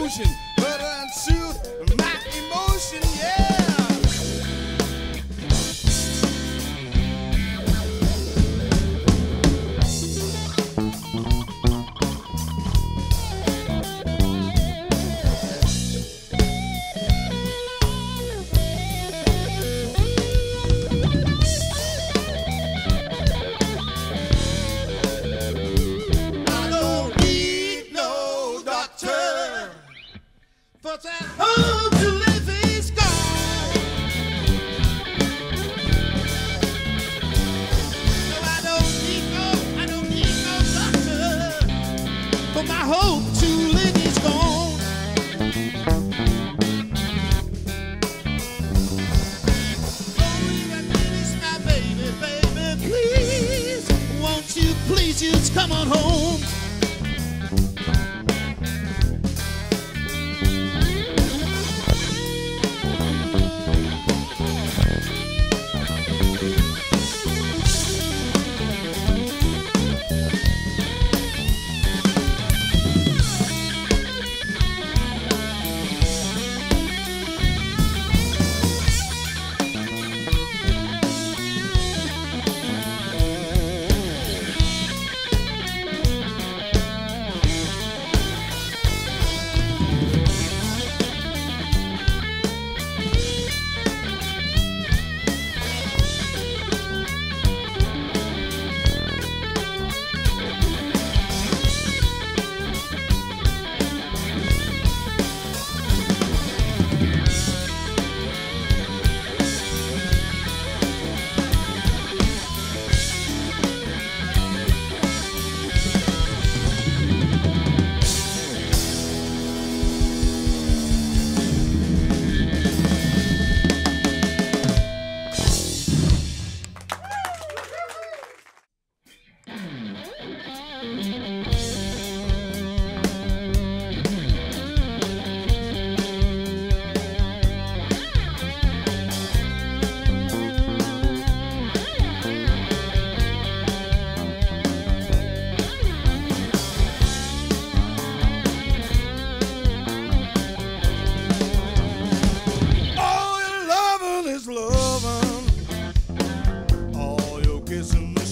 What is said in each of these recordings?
illusion, but unsoothe my emotion, yeah. But at home to live is gone. No, I don't need no doctor. But my hope to live is gone. All you need is my baby, baby, please. Won't you please just come on home?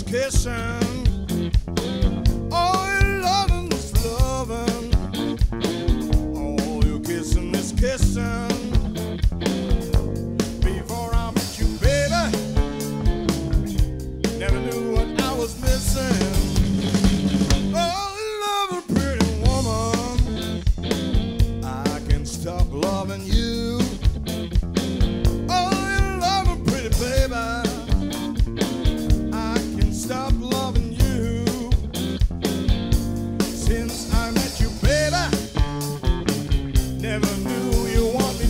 Kissing, all your loving is loving, all your kissing is kissing. Before I met you, baby, never knew what I was missing. Oh, loving pretty woman, I can't stop loving you. Oh, you loving pretty baby, stop loving you. Since I met you, baby, never knew you want me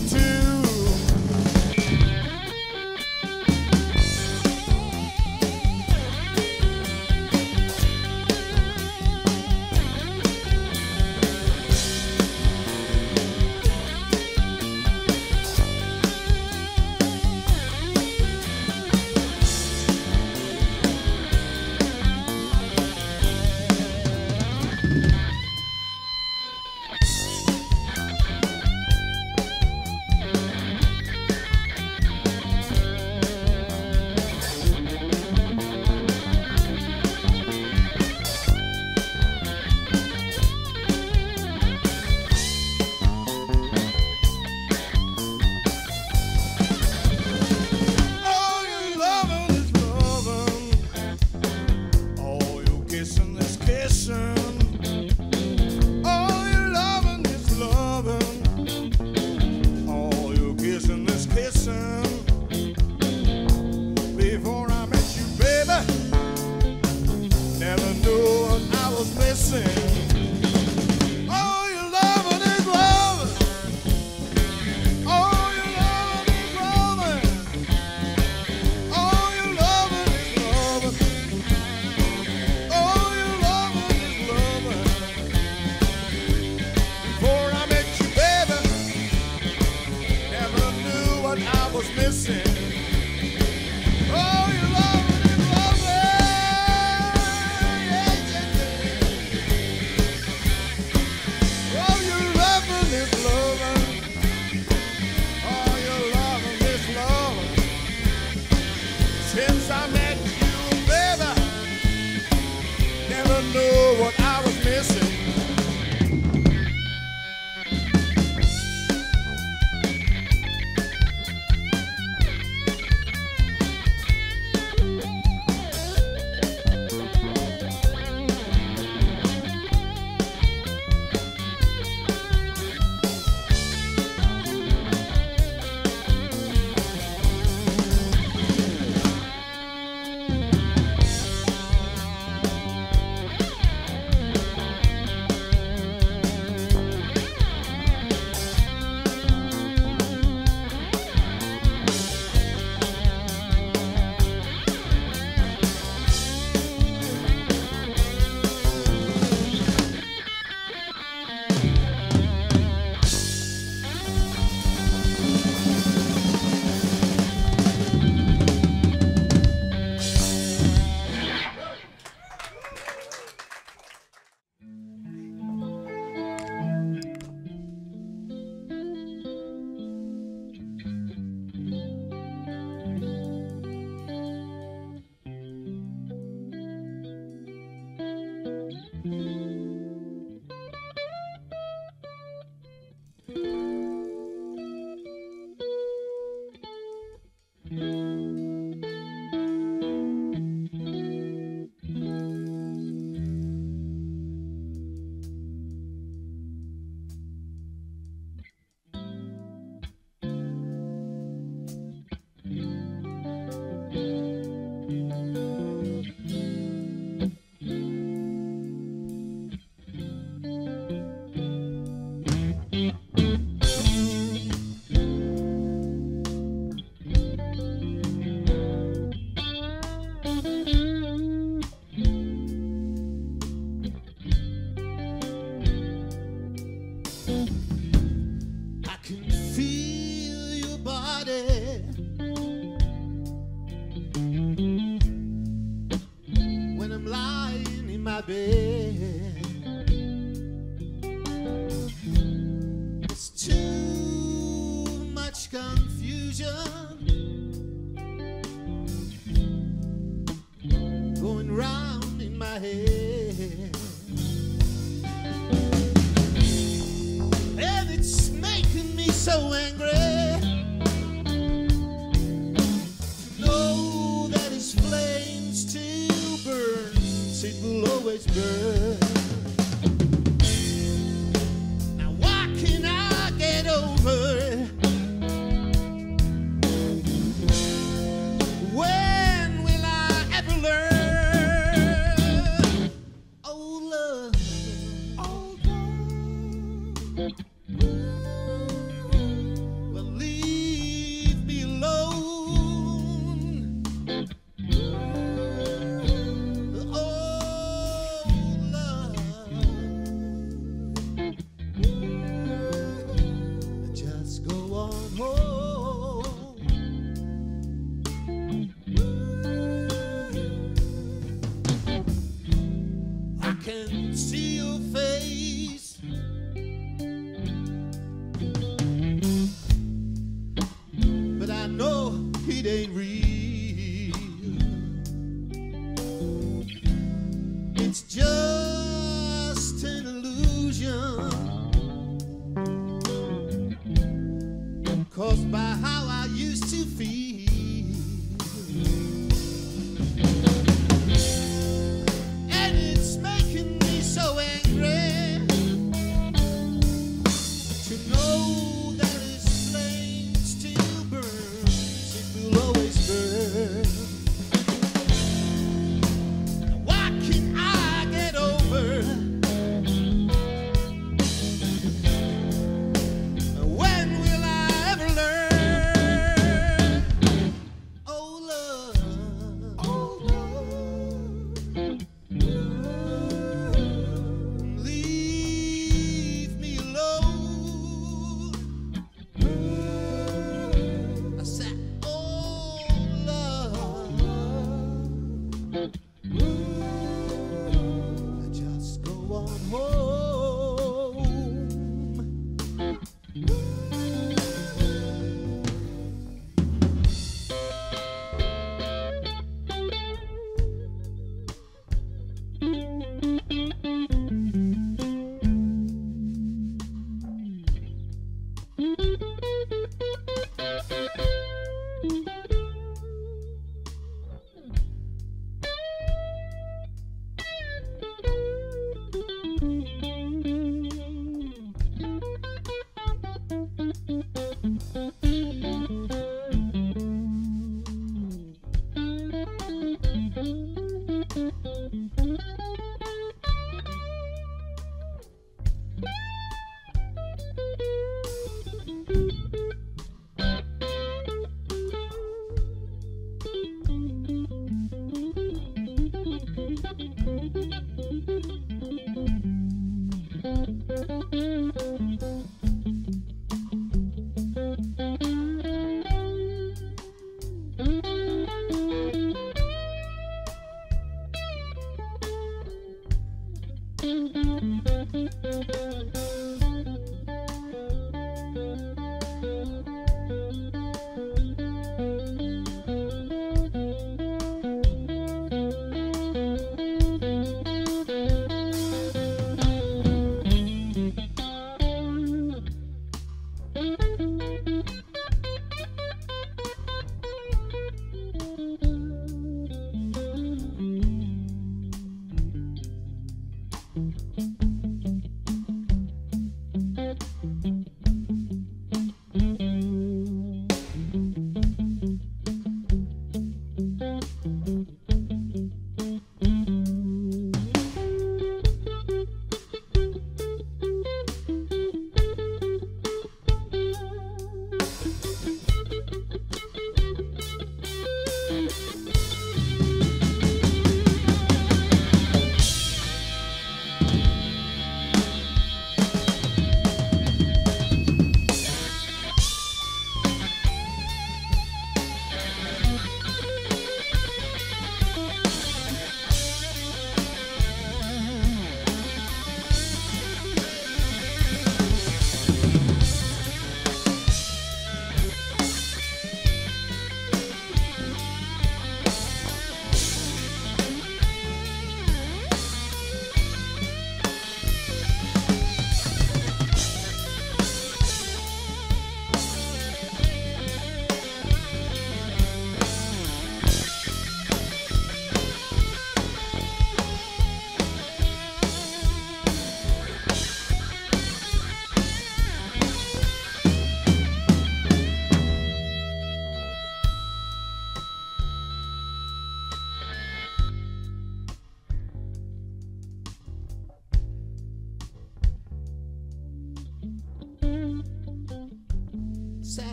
going round in my head, and it's making me so angry to know that his flames still burns, it will always burn. Now why can I get over it? When will I ever learn? Oh love, oh love, well leave me alone. Oh love, just go on home. I can see your face, but I know it ain't real. It's just an illusion caused by how I used to feel. And it's making me so angry to know that his flame still burns, it will always burn. Why can I get over? When will I ever learn?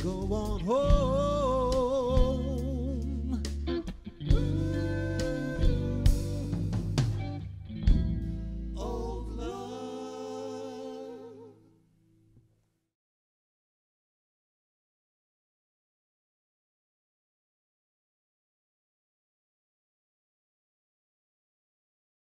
Go on home.